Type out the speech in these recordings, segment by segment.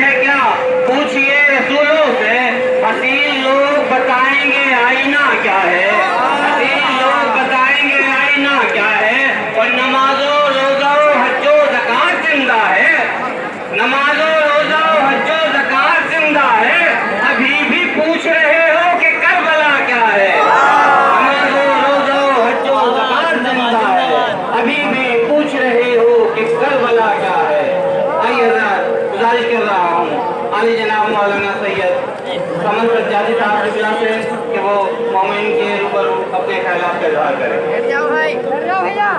है क्या, पूछिए रसूलों से। हसीन लोग बताएंगे आईना क्या है, हसीन लोग बताएंगे आईना क्या है। और नमाजो रोजा हज्जो ज़कात जिंदा है, नमाजो रोजा हज्जो ज़कात जिंदा है। अभी भी पूछ रहे हो कि करबला क्या है, नमाजो रोजा हज्जो ज़कात जिंदा है। अभी भी पूछ रहे हो कि करबला क्या है। आइए हज़रात, गुजारिश कर रहा हूँ आली जनाब मौलाना सैयद कमल सज्जादी साहब की क्लास से कि वो मोमिन के रूबरू अपने ख्यालात का इजहार करें। जाओ भाई, जाओ भैया।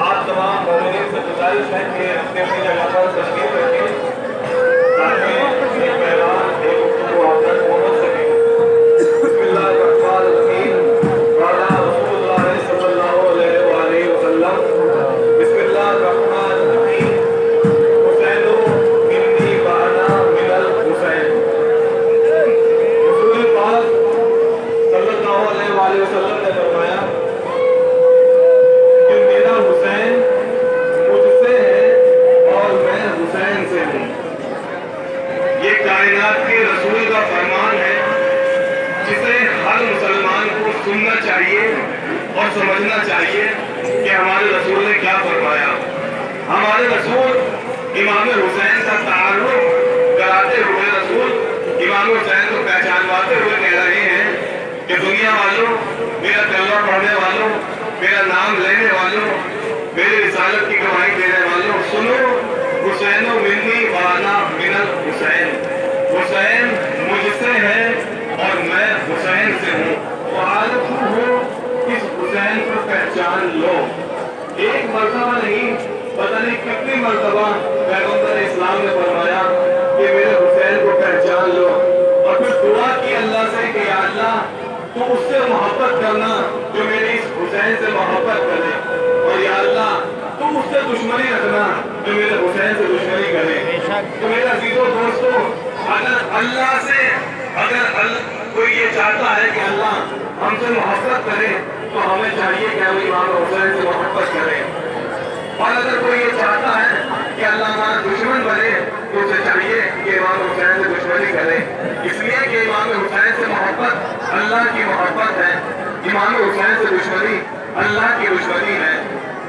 आप तमाम मोमिनीन से गुजारिश है कि अपने अपनी जगह पर तशरीफ रखें ताकि ये पैगाम एक को आप तक पहुंच सके। बिस्मिल्लाहिर्रहमानिर्रहीम। वाला रसूलुल्लाह सल्लल्लाहु अलैहि वसल्लम। बिस्मिल्लाहिर्रहमानिर्रहीम। हुसैनो मिन्नी व अना मिनल हुसैन। रसूल पाक सल्लल्लाहु अलैहि वसल्लम ने फरमाया कि मेरा हुसैन मुझसे है और मैं हुसैन से हूँ। ये कायनात के रसूल का फरमान है जिसे हर मुसलमान को सुनना चाहिए और समझना चाहिए कि हमारे रसूल ने क्या फरमाया। हमारे रसूल इमाम हुसैन का तारुफ कराते हुए रसूल इमाम हुसैन को पहचानवाते हुए कह रहे हैं कि दुनिया वालों, मेरा कलमा पढ़ने वालों, मेरा नाम लेने वालों, मेरी रिसालत की गवाही देने वालों, सुनो, हुसैनो मिन्नी व अना मिनल हुसैन। हुसैन मुझसे है और मैं हुसैन से हूँ। वारिफ हो, इस हुसैन को पहचान लो। एक मर्तबा नहीं, पता नहीं कितनी मर्तबा पैगंबर इस्लाम ने फरमाया कि मेरे हुसैन को पहचान लो। और फिर दुआ की अल्लाह से कि या अल्लाह तो उससे मोहब्बत करना जो मेरे इस हुसैन से मोहब्बत करे, और या अल्लाह तुम उससे दुश्मनी रखना जो मेरे हुसैन से दुश्मनी करे। तो मेरे अजीजों दोस्तों, अगर कोई ये चाहता है कि अल्लाह हमसे मोहब्बत करे तो हमें चाहिए कि हम इमाम हुसैन से मोहब्बत करें। और अगर कोई ये चाहता है कि अल्लाह हमारा दुश्मन बने तो उसे चाहिए कि इमाम हुसैन से दुश्मनी करे। इसलिए कि इमाम हुसैन से मोहब्बत अल्लाह की मोहब्बत है, इमाम हुसैन से दुश्मनी अल्लाह की दुश्मनी है।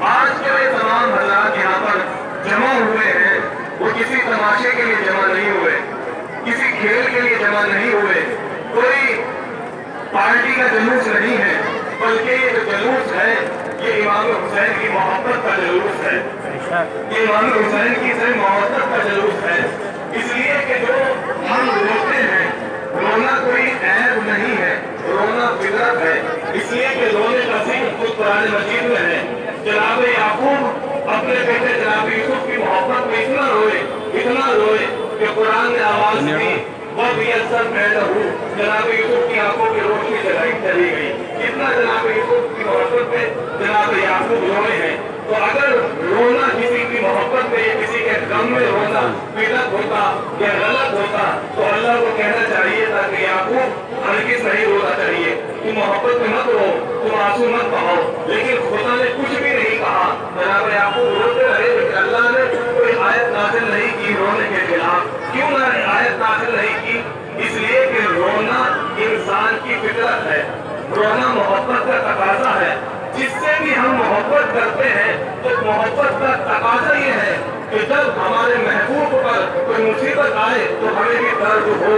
आज के वे तमाम हज़रात यहाँ पर जमा हुए हैं, वो किसी तमाशे के लिए जमा नहीं हुए, किसी खेल के लिए जमा नहीं हुए, कोई पार्टी का जुलूस नहीं है, बल्कि ये जो जुलूस है ये इमाम हुसैन की मोहब्बत का जुलूस है। ये इमाम हुसैन की सिर्फ मोहब्बत का जुलूस है। इसलिए कि जो हम रोते हैं, रोना कोई ऐब नहीं है, रोना फितरत है। इसलिए कि रोने का जिक्र खुद कुरान मजीद में है। जनाब याकूब अपने बेटे जनाब यूसुफ की मोहब्बत में इतना रोए कि कुरान ने आवाज दी, वह भी अक्सर पैदा हूँ, जनाब यूसुफ की आंखों की रोशनी चली गई। इतना जनाब यूसुफ की मोहब्बत में जनाब याकूब रोए हैं। तो अगर रोना किसी की मोहब्बत में या किसी के गम में रोना बिदअत होता या गलत होता तो अल्लाह को कहना चाहिए था कि याकूब हरगिज़ नहीं रोना चाहिए, तुम मोहब्बत में मत रो, तुम आंसू मत बहाओ। लेकिन खुदा ने कुछ भी नहीं कहा, जनाब याकूब रोते रहे। लेकिन अल्लाह ने कोई आयत नाज़िल नहीं की रोने के खिलाफ। क्यों ना आयत नाज़िल नहीं की? इसलिए कि रोना इंसान की फितरत है, रोना मोहब्बत का तकाजा है। जिससे भी हम मोहब्बत करते हैं तो मोहब्बत का तकाजा ये है कि जब हमारे महबूब पर कोई मुसीबत आए तो हमें भी दर्द हो।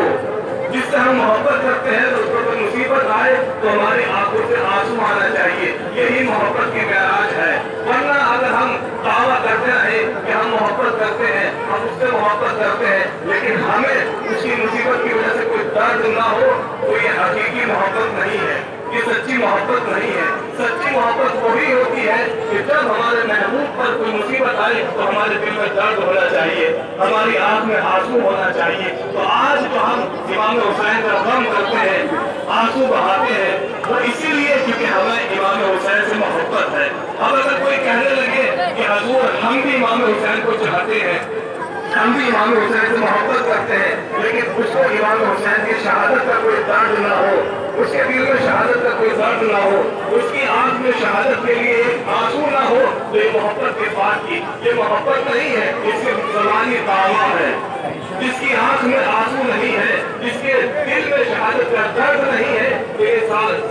जिससे हम मोहब्बत करते हैं तो उस पर कोई मुसीबत आए तो हमारी आंखों से आंसू आना चाहिए। यही मोहब्बत की मेराज है। वरना अगर हम दावा करते रहे कि हम मोहब्बत करते हैं, हम उससे मोहब्बत करते हैं, लेकिन हमें उसकी मुसीबत की वजह से कोई दर्द ना हो, तो ये हकीकी मोहब्बत नहीं है। ये सच्ची मोहब्बत नहीं है। सच्ची मोहब्बत वही होती है कि जब हमारे महबूब पर कोई मुसीबत आए तो हमारे दिल में दर्द होना चाहिए, हमारी आंख में आंसू होना चाहिए। तो आज जो हम इमाम हुसैन का गम करते हैं, आंसू बहाते हैं, वो इसीलिए क्योंकि हमें इमाम हुसैन से मोहब्बत है। अब अगर कोई कहने लगे कि हजूर हम भी इमाम हुसैन को चाहते हैं, हम भी इमाम हुसैन से मोहब्बत करते हैं, लेकिन उसको इमाम हुसैन की शहादत का कोई दर्द ना हो, उसके दिल में शहादत का कोई दर्द ना हो, उसकी आंख में शहादत के लिए एक आंसू ना हो, तो ये मोहब्बत के बात की ये मोहब्बत नहीं है, ये सिर्फ ज़बानी दावा है। जिसकी आंख में आंसू नहीं है, जिसके दिल में शहादत का दर्द नहीं है, तो ये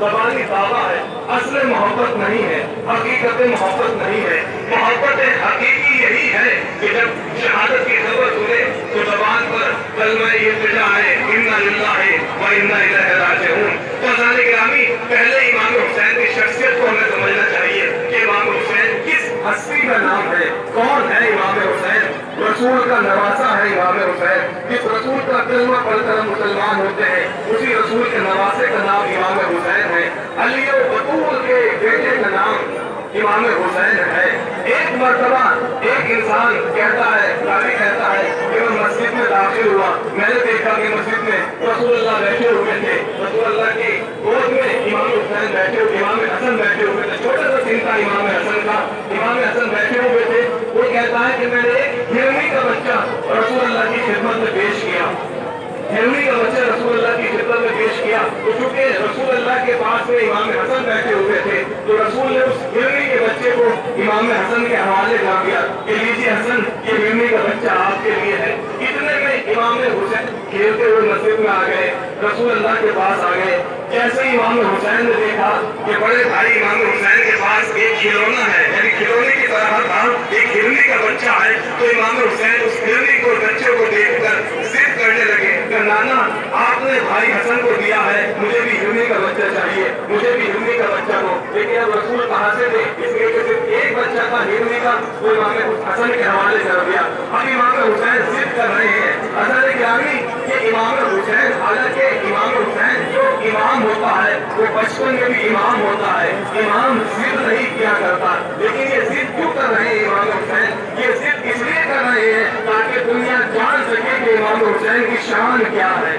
ज़बानी दावा है, असल मोहब्बत नहीं है, हकीकत मोहब्बत नहीं है। मोहब्बत हकीकी यही है कि जब शहादत की खबर सुने तो ज़बान पर कलमा ये बिल्ला है, इन्ना लिल्लाहि व इन्ना इलैहि राजिऊन। तो अज़ान गिरामी, पहले इमाम हुसैन की शख्सियत को हमें समझना चाहिए कि इमाम हुसैन किस हस्ती का नाम है, कौन है इमाम हुसैन। रसूल का नवासा है इमाम हुसैन। जिस रसूल का कलमा पढ़कर हम मुसलमान होते हैं, उसी रसूल के नवासे का नाम इमाम हुसैन है। अली और बतूल के बेटे का नाम इमाम हुसैन है। एक मर्तबा एक इंसान कहता है, रावी कहता है कि मैं मस्जिद में दाखिल हुआ, मैंने देखा कि मस्जिद में रसूलुल्लाह बैठे हुए थे, रसूलुल्लाह की गोद में इमाम हुसैन बैठे हुए, इमाम हसन बैठे हुए थे। छोटा सा सीन था इमाम हसन का, इमाम हसन बैठे हुए थे। वो कहता है कि मैंने एक हिरनी का बच्चा रसूलुल्लाह की खिदमत में पेश किया, हिरनी का बच्चा रसूलुल्लाह की खिदमत में पेश किया। तो चूंकि रसूलुल्लाह के पास में इमाम हसन बैठे हुए थे, तो रसूल ने उस हिरनी के बच्चे को इमाम हसन के हवाले कर दिया कि लीजिए हसन, ये हिरनी का बच्चा आपके लिए है। इतने में इमाम हुसैन खेलते हुए मस्जिद में आ गए, रसूलुल्लाह के पास आ गए। जैसे ही इमाम हुसैन ने देखा कि बड़े भाई इमाम हुसैन के पास एक खिलौना है, यानी खिलौने की तरह था, एक हिरनी का बच्चा है, तो इमाम हुसैन उस हिरनी को, बच्चे को देखकर जिद करने लगे कि नाना, आपने भाई हसन को दिया है, मुझे भी हिरनी का बच्चा चाहिए, मुझे भी हिरनी का बच्चा हो। लेकिन अब रसूल कहाँ से थे, इसलिए कि सिर्फ एक बच्चा था हिरनी का, वो इमाम हसन के हवाले कर दिया। अब इमाम हुसैन जिद कर रहे हैं। असल गिरामी, ये इमाम हुसैन, हालांकि इमाम हुसैन जो इमाम होता है वो बचपन में भी इमाम होता है, इमाम जिद नहीं किया करता। लेकिन ये जिद क्यों कर रहे हैं इमाम हुसैन, ये जिद इसलिए कर रहे हैं ताकि दुनिया जान सके कि इमाम हुसैन की शान क्या है,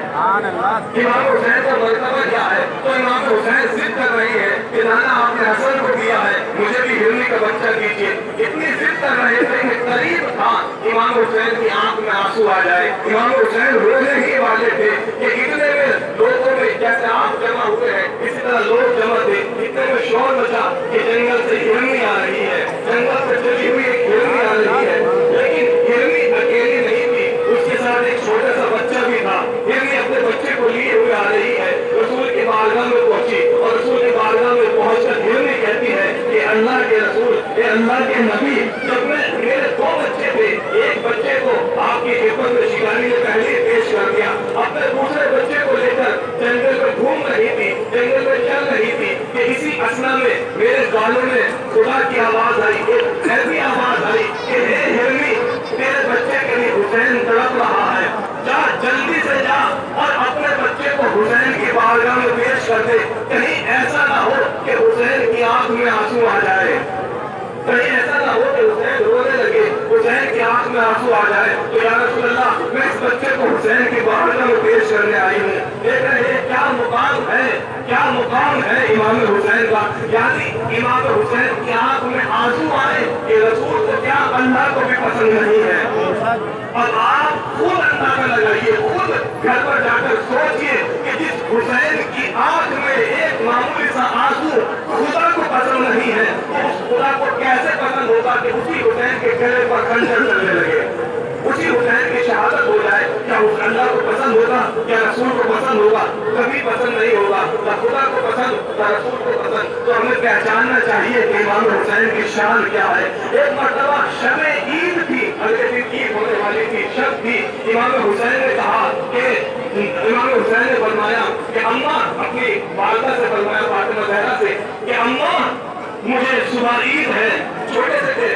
इमाम हुसैन का मर्तबा क्या है। तो इमाम हुसैन जिद कर रहे हैं कि नाना, आपने हसन को दिया है, मुझे भी हिरनी का बच्चा दीजिए। इतनी जिद कर रहे थे कि करीब था इमाम हुसैन की आंख में आंसू आ जाए। इमाम हुसैन रोने ही वाले थे कि इतने में लोगों में, जैसे आप जमा हुए हैं इसी तरह लोग जमा थे, इतने में शोर मचा कि जंगल से हिरनी आ रही है, जंगल से चली हुई एक हिरनी आ रही है। लेकिन हिरनी अकेली नहीं थी, उसके साथ एक छोटा सा बच्चा भी था। हिरनी अपने बच्चे को लिए हुए आ रही है, रसूल की बारगाह में पहुंची और रसूल की बारगाह में पहुंचकर हिरनी कहती है कि अल्लाह के रसूल, ये अल्लाह के नबी, जब मेरे दो बच्चे थे, एक बच्चे को आपकी खिदमत में शिकारी ने पहले पेश कर दिया, अपने दूसरे बच्चे को लेकर जंगल में घूम रही थी, जंगल में चल रही थी कि इसी असना में मेरे कानों में खुदा की आवाज आई, एक ऐसी आवाज आई कि हे हिरनी, तेरे बच्चे के लिए हुसैन तड़प रहा है, जा जल्दी से जा और अपने बच्चे को हुसैन की बारगाह में पेश कर दे। कहीं ऐसा ना हो कि हुसैन की आंख में आंसू आ जाए, कहीं ऐसा ना हो कि हुसैन रोने लगे, हुसैन की आंख में आंसू आ जाए। तो या रसूल अल्लाह, मैं इस बच्चे को हुसैन की बारगाह में पेश करने आई हूँ। देख रहे हैं क्या मुकाम है, क्या मुकाम है इमाम हुसैन का। यानी इमाम हुसैन की आंख में आंसू आए, ये रसूल को क्या अल्लाह को भी पसंद नहीं है। और आप खुद अंदाजा लगाइए, खुद घर पर जाकर सोचिए कि जिस हुसैन की आंख में एक मामूली सा आंसू खुदा को पसंद नहीं है, तो उस खुदा को कैसे पसंद होगा कि उसी हुसैन के गले पर खंजर चलने लगे, उसी हुसैन की शहादत हो जाए। क्या उस अल्लाह को पसंद होगा, क्या रसूल को पसंद होगा? कभी पसंद नहीं होगा, न खुदा को पसंद न रसूल को पसंद। तो हमें पहचानना चाहिए कि इमाम हुसैन की शान क्या है। एक मर्तबा शब ईद थी, अगले दिन ईद होने वाली थी, शब थी। इमाम हुसैन ने कहा कि इमाम हुसैन ने फरमाया कि अम्मा, अपनी वालिदा से फरमाया, फातिमा ज़हरा से कि अम्मा, मुझे सुबह ईद है, छोटे से थे,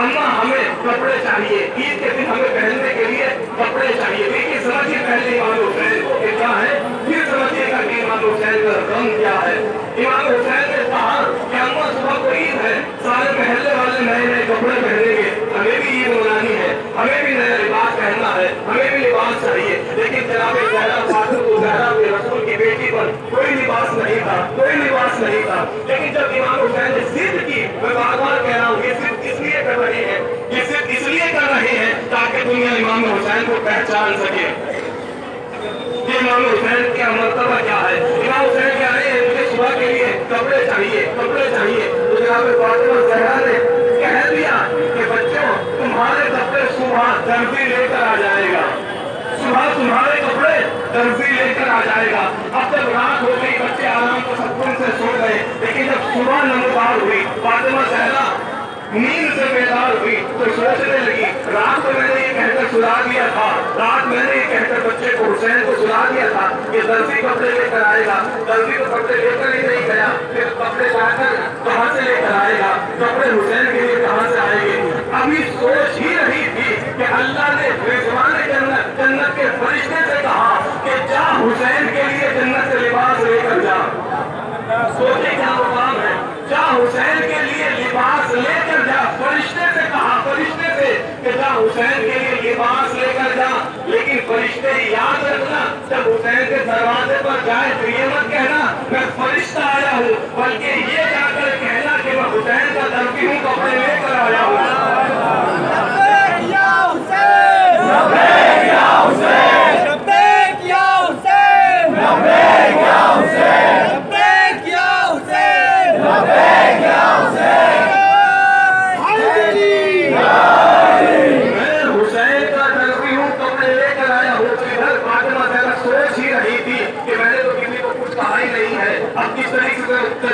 अम्मा हमें कपड़े चाहिए, ईद के दिन हमें पहनने के लिए कपड़े चाहिए। देखिए समझिए पहले इमाम हुसैन को क्या है, फिर समझिएगा कि इमाम इमाम हुसैन का गम क्या है। इमाम हुसैन ने कहा कि अम्मा सुबह को ईद है, सारे महल्ले वाले नए नए कपड़े पहनेंगे, हमें भी ईद मनानी है, हमें भी नया लिबास पहनना है, हमें भी लिबास चाहिए। लेकिन जनाब ज़हरा फातिमा के रसूल की बेटी पर कोई लिबास नहीं था, कोई लिबास नहीं था। लेकिन जब इमाम हुसैन ने जिद की, मैं बार बार कह रहा हूँ, ये सिर्फ इसलिए कर रहे हैं, ये सिर्फ इसलिए कर रहे हैं ताकि दुनिया इमाम हुसैन को पहचान सके। ये इमाम हुसैन का मर्तबा क्या है। इमाम हुसैन कह रहे हैं मुझे सुबह के लिए कपड़े चाहिए, कपड़े चाहिए। तो जनाब फातिमा ज़हरा ने कह दिया कि बच्चों तुम्हारे कपड़े सुबह दर्जी लेकर आ जाएगा, सुबह तुम्हारे कपड़े दर्जी लेकर आ जाएगा। अब जब रात हो गई, बच्चे आराम से सुकून से सो गए, लेकिन जब सुबह नमदार हुई, फातिमा ज़हरा नींद से बेदार हुई तो सोचने लगी, रात को मैंने ये कहकर सुला दिया था, रात मैंने ये कहकर बच्चे को हुसैन को सुला दिया था कि दर्जी कपड़े लेकर आएगा, दर्जी को कपड़े लेकर ही नहीं गया, फिर कपड़े लाकर कहाँ से लेकर आएगा, कपड़े हुसैन के लिए कहाँ से आएंगे। अभी सोच ही रही थी कि अल्लाह ने रिज़वान जन्नत के फरिश्ते से कहा कि जा हुसैन के लिए जन्नत से लिबास लेकर जा। सोचे क्या मुकाम है, जा हुसैन के लिए लिबास लेकर जा। फरिश्ते से कहा, फरिश्ते से कि जा हुसैन के लिए लिबास लेकर जा। लेकिन फरिश्ते याद रखना, जब हुसैन के दरवाजे पर जाए तो ये मत कहना मैं फरिश्ता आया हूँ, बल्कि ये जाकर कहना कि मैं हुसैन का दर्जी हूँ, कपड़े लेकर आया हूँ।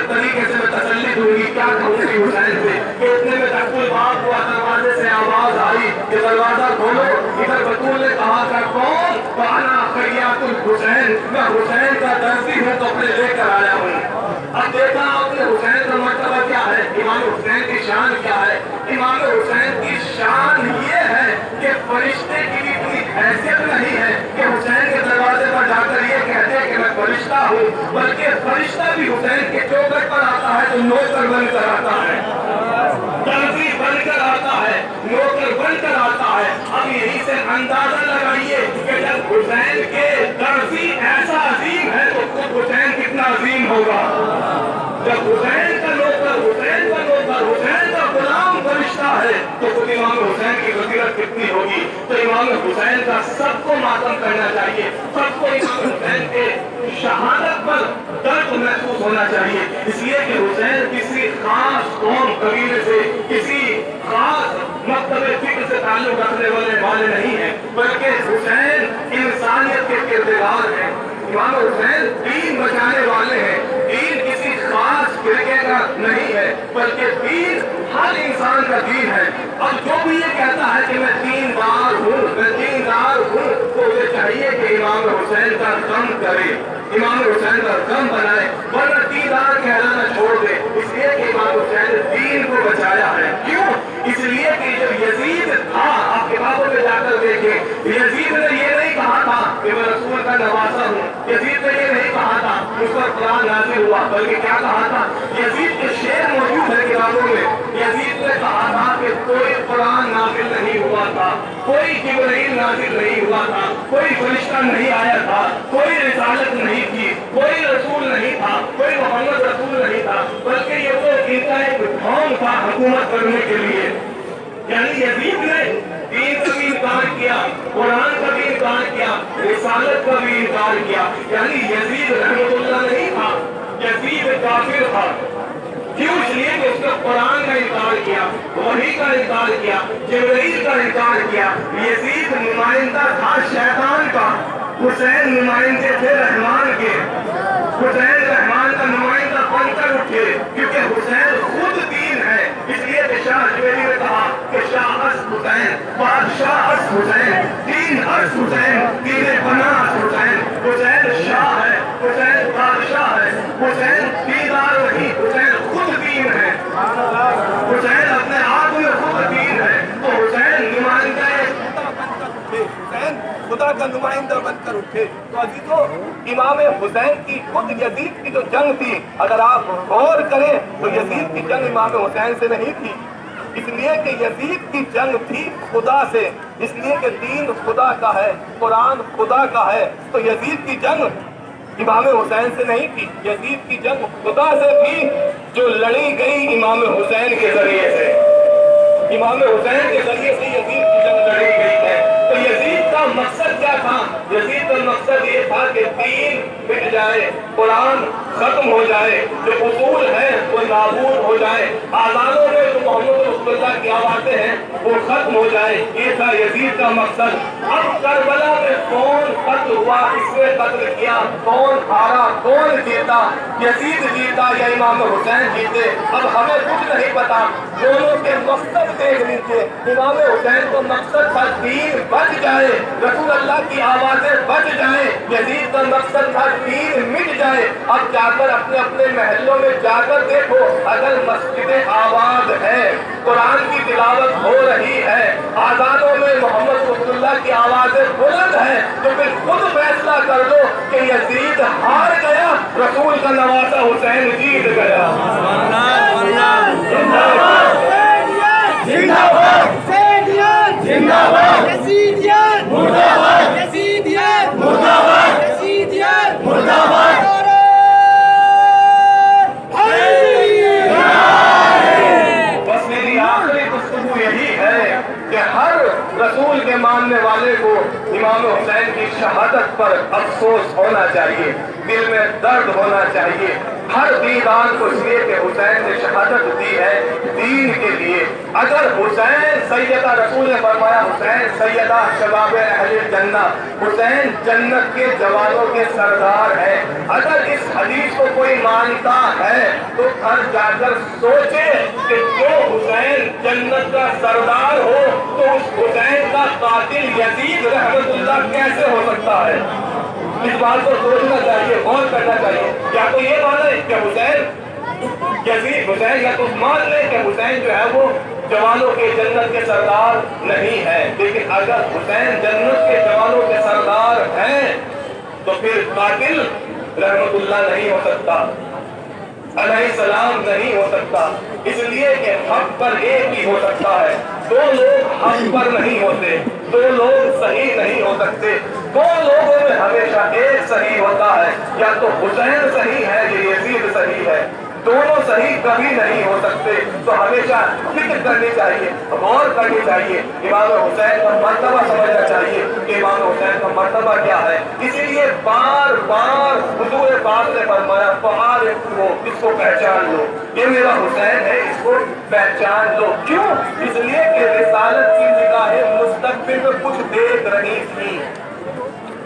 तरीके से मैं तसल्ली दूंगी, क्या कहूँगी हुसैन से कि इतने में तकुल बात हुआ, दरवाजे से आवाज आई कि दरवाजा खोलो। इधर बतूल ने कहा था कौन, पाना खैयातुल हुसैन, मैं हुसैन का दर्जी हूँ, कपड़े लेकर आया हूँ। अब देखा आपने हुसैन का मर्तबा क्या है, इमाम हुसैन की शान क्या है। इमाम हुसैन की शान ये है कि फरिश्ते की भी कोई हैसियत नहीं है कि हुसैन के दरवाजे पर जाकर ये कहते कि मैं फरिश्ता हूँ, बल्कि फरिश्ता भी हुसैन के चौखट पर आता है तो नौकर बनकर आता है, दर्जी बनकर आता है, नौकर बनकर आता है। अब यहीं से अंदाजा लगाइए कि जब हुसैन के दर्जी ऐसा अजीम है तो खुद हुसैन कितना अजीम होगा। जब हुसैन का नौकर, हुसैन का नौकर, हुसैन का गुलाम फरिश्ता है तो खुद इमाम हुसैन की बसीरत कितनी होगी। तो इमाम हुसैन का सबको मातम करना चाहिए, सबको इमाम हुसैन के शहादत पर दर्द महसूस होना चाहिए, इसलिए कि हुसैन किसी खास कौम कबीले से, किसी खास मकतबे फिक्र से ताल्लुक रखने वाले नहीं है, बल्कि हुसैन इंसानियत के किरदार हैं। इमाम हुसैन दीन बचाने वाले हैं, दीन किसी खास फिरके का नहीं है, बल्कि दीन हर इंसान का दीन है। अब जो भी ये कहता है कि मैं दीनदार हूँ, मैं दीनदार हूँ, तो उसे चाहिए कि इमाम हुसैन का गम करे, इमाम हुसैन का गम बनाए, वरना दीनदार कहलाना छोड़ दे। इसलिए कि इमाम हुसैन ने दीन को बचाया है। क्यों? इसलिए कि जब यजीद था, आप किताबों में जाकर देखें, यजीद ने ये नहीं कहा था कि मैं रसूल का नवासा हूँ, यजीद ने ये नहीं कहा था उस पर कुरान नाज़िल हुआ, बल्कि क्या कहा था, यजीद के शेर मौजूद है किताबों में। यजीद ने कहा था कि कोई कुरान नाज़िल नहीं हुआ था, कोई जिब्रील नाज़िल नहीं हुआ था, कोई फरिश्ता नहीं आया था, कोई रिसालत नहीं थी, कोई रसूल नहीं था, कोई मोहम्मद रसूल नहीं था, बल्कि ये तो इनका एक ढोंग था हुकूमत करने के लिए। यानी यजीद ने दीन का भी इनकार किया, कुरान का भी इनकार किया, रिसालत का भी इनकार किया। यानी यजीद रहमतुल्लाह नहीं था, यजीद काफिर था। क्यों? इसलिए कि उसने कुरान का इनकार किया, वही का इनकार किया, जिब्रील का इनकार किया। यजीद नुमाइंदा था शैतान का, हुसैन नुमाइंदे थे रहमान के। हुसैन रहमान का नुमाइंदा बनकर उठे, क्योंकि हुसैन खुद दीन है। इसलिए कि शाह अजमेरी ने कहा कि शाह अस हुसैन, बादशाह अस हुसैन, दीन अस हुसैन, दीन बना हुसैन। हुसैन शाह है, हुसैन बादशाह है, हुसैन दीदार नहीं, हुसैन खुद दीन है, हुसैन अपने आप में खुद दीन है। तो हुसैन नुमाइंदा हुसैन खुदा का नुमाइंदा बनकर उठे। तो अजीजों, इमाम हुसैन की खुद यजीद की जो जंग थी, अगर आप गौर करें तो यजीद की जंग इमाम हुसैन से नहीं थी, इसलिए कि यजीद की जंग थी खुदा से, इसलिए कि दीन खुदा का है, कुरान खुदा का है। तो यजीद की जंग इमाम हुसैन से नहीं थी, यजीद की जंग खुदा से थी, जो लड़ी गई इमाम हुसैन के जरिए से। इमाम हुसैन के जरिए से यजीद की जंग लड़ी गई है। तो यजीद का मकसद क्या था? यजीद का मकसद ये था कि दीन मिट जाए, कुरान खत्म हो जाए, जो उसूल है वो नाबूद हो जाए, आजानों में जो मोहम्मद रसूलुल्लाह की आवाजें हैं वो खत्म हो जाए। ये था यजीद का मकसद। अब करबला में कौन कत्ल हुआ, किसने कत्ल किया, कौन हारा, कौन जीता, यजीद जीता या इमाम हुसैन जीते, अब हमें कुछ नहीं पता। दोनों के मकसद देख लीजिए। इमाम हुसैन को मकसद था दीन बच जाए, रसूल अल्लाह की आवाजें बच जाए। यजीद का मकसद था दीन मिट जाए। अब जाकर अपने अपने महलों में जाकर देखो, अगर मस्जिद आबाद है, कुरान की तिलावत हो रही है, आजानों में मोहम्मद रसूलुल्लाह की आवाजें बुलंद है, तो फिर खुद फैसला कर लो कि यजीद हार गया, रसूल का नवासा हुसैन जीत गया। बस मेरी आखिरी गुफ्तगू यही है कि हर रसूल के मानने वाले को इमाम हुसैन की शहादत पर अफसोस होना चाहिए, दिल में दर्द होना चाहिए। हर दीवान को इसलिए कि हुसैन ने शहादत दी है दीन के लिए। अगर हुसैन सैयदा, रसूल ने फरमाया हुसैन सैयदा शबाब अहले जन्नत, हुसैन जन्नत के जवानों के सरदार है। अगर इस हदीस को कोई मानता है तो घर जाकर सोचे कि जो हुसैन जन्नत का सरदार हो तो उस हुसैन का कातिल यजीद रहमतुल्लाह कैसे हो सकता है। इस बात को सोचना चाहिए, गौर करना चाहिए। या तो ये माने कि हुसैन यजीद, हुसैन या तो मान ले कि हुसैन जो है वो जवानों के जन्नत के सरदार नहीं है, लेकिन अगर हुसैन जन्नत के जवानों के सरदार हैं तो फिर कातिल रहमतुल्लाह नहीं हो सकता, अलैहिस्सलाम नहीं हो सकता। इसलिए कि हक पर एक ही हो सकता है, दो लोग हक पर नहीं होते, दो लोग सही नहीं हो सकते। दो लोगों में हमेशा एक सही होता है, या तो हुसैन सही है या यजीद सही है, दोनों सही कभी नहीं हो सकते। तो हमेशा फिक्र करनी चाहिए, गौर करनी चाहिए, इमाम हुसैन का मर्तबा समझना चाहिए कि इमाम हुसैन का मर्तबा क्या है। इसीलिए बार बार हुजूर पाक ने फरमाया फ़आरिफ़ुहु, इसको पहचान लो, ये मेरा हुसैन है, इसको पहचान लो। क्यों? इसलिए कि रिसालत की निगाहें मुस्तक़बिल में कुछ देख रही थी,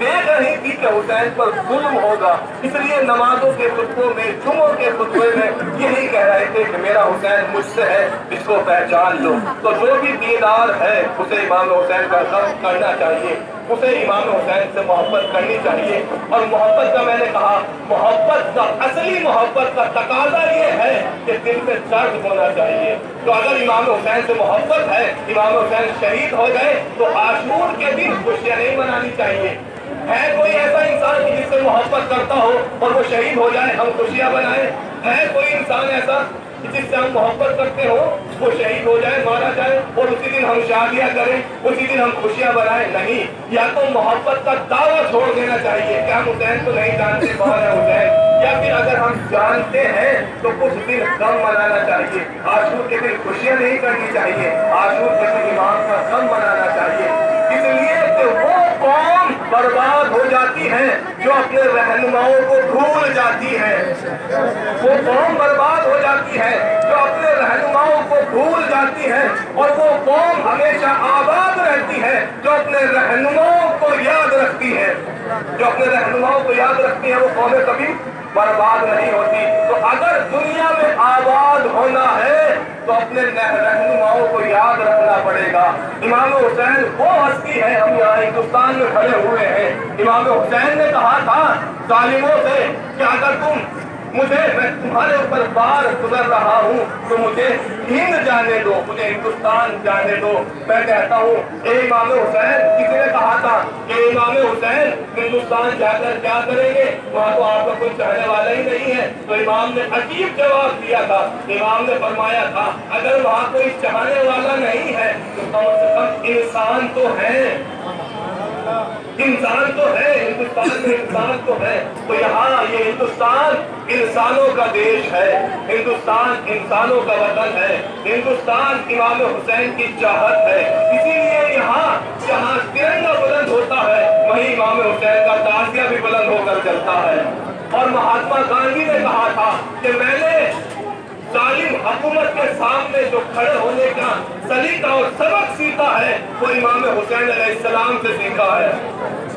देख रही थी कि हुसैन पर जुल्म होगा। इसलिए नमाजों के खुतबों में, जुम्मों के खुतबे में यही कह रहे थे कि मेरा हुसैन मुझसे है, इसको पहचान लो। तो जो भी दीदार है उसे इमाम हुसैन का गम करना चाहिए, उसे इमाम हुसैन से मोहब्बत करनी चाहिए। और मोहब्बत का मैंने कहा, मोहब्बत का असली मोहब्बत का तकाजा ये है कि दिल में दर्द होना चाहिए। तो अगर इमाम हुसैन से मोहब्बत है, इमाम हुसैन शहीद हो गए तो आशूर के दिन खुशियां नहीं मनानी चाहिए। है कोई ऐसा इंसान कि जिससे मोहब्बत करता हो और वो शहीद हो जाए हम खुशियां बनाए? है कोई इंसान ऐसा जिससे हम मोहब्बत करते हो, वो शहीद हो जाए, मारा जाए और उसी दिन हम शादियां करें, उसी दिन हम खुशियां बनाएं? नहीं। या तो मोहब्बत का दावा छोड़ देना चाहिए कि हम हुसैन को नहीं जानते, कौन है हुसैन, या फिर अगर हम जानते हैं तो कुछ दिन गम मनाना चाहिए। आशूर के दिन खुशियां नहीं करनी चाहिए, आशूर के दिन इमाम का गम मनाना चाहिए। इसलिए कि वो कौम बर्बाद हो जाती है जो अपने रहनुमाओं को भूल जाती है, वो कौम बर्बाद हो जाती है जो अपने रहनुमाओं को भूल जाती है, और वो कौम हमेशा आबाद रहती है जो अपने रहनुमाओं को याद रखती है। जो अपने रहनुमाओं को याद रखती है वो कौमें कभी बर्बाद नहीं होती। तो अगर दुनिया में आबाद होना है तो अपने रहनुमाओं को याद रखना पड़ेगा। इमाम हुसैन वो हस्ती है, हम यहाँ हिंदुस्तान में खड़े हुए हैं। इमाम हुसैन ने कहा था जालिमों से कि अगर तुम مجھے میں تمہارے اوپر بار گزر رہا ہوں تو مجھے ہند جانے دو، مجھے ہندوستان جانے دو۔ میں کہتا ہوں اے امام حسین، کسی نے کہا تھا کہ امام حسین ہندوستان جا کر کیا کریں گے، وہاں تو آپ کا کوئی چاہنے والا ہی نہیں ہے۔ تو امام نے عجیب جواب دیا تھا، امام نے فرمایا تھا اگر وہاں کوئی چاہنے والا نہیں ہے تو کم سے کم انسان تو ہے، انسان تو ہے، ہندوستان میں انسان تو ہے۔ تو یہاں یہ ہندوستان انسانوں کا دیش ہے، ہندوستان انسانوں کا وطن ہے، ہندوستان امام حسین کی چاہت ہے۔ اسی لیے یہاں جہاں ترنگا بلند ہوتا ہے وہیں امام حسین کا تعزیہ بھی بلند ہو کر چلتا ہے۔ اور مہاتما گاندھی نے کہا تھا کہ میں نے ظالم حکومت کے سامنے جو کھڑے ہونے کا سلیقہ اور سبق سیکھا ہے وہ امام حسین علیہ السلام سے سیکھا ہے۔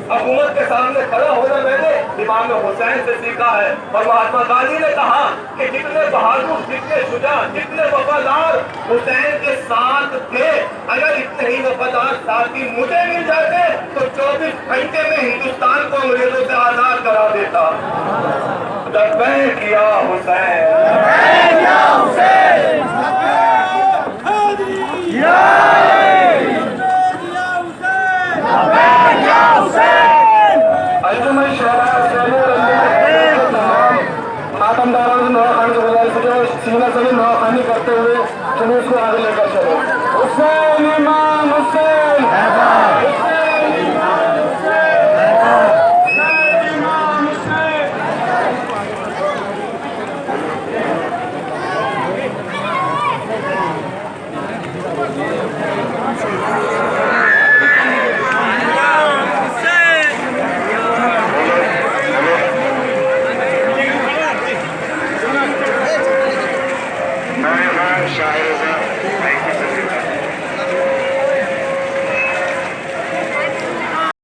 حکومت کے سامنے کھڑا ہونا میں نے امام حسین سے سیکھا ہے۔ اور مہاتما گاندھی نے کہا کہ جتنے بہادر، جتنے شجاع، جتنے وفادار حسین کے ساتھ تھے، اگر اتنے ہی وفادار ساتھی مجھے مل جاتے تو 24 گھنٹے میں ہندوستان کو انگریزوں سے آزاد کرا دیتا۔ لبیک یا حسین، سینہ سے نواخوانی کرتے ہوئے جلوس کو آگے لے کر چلو۔ حسین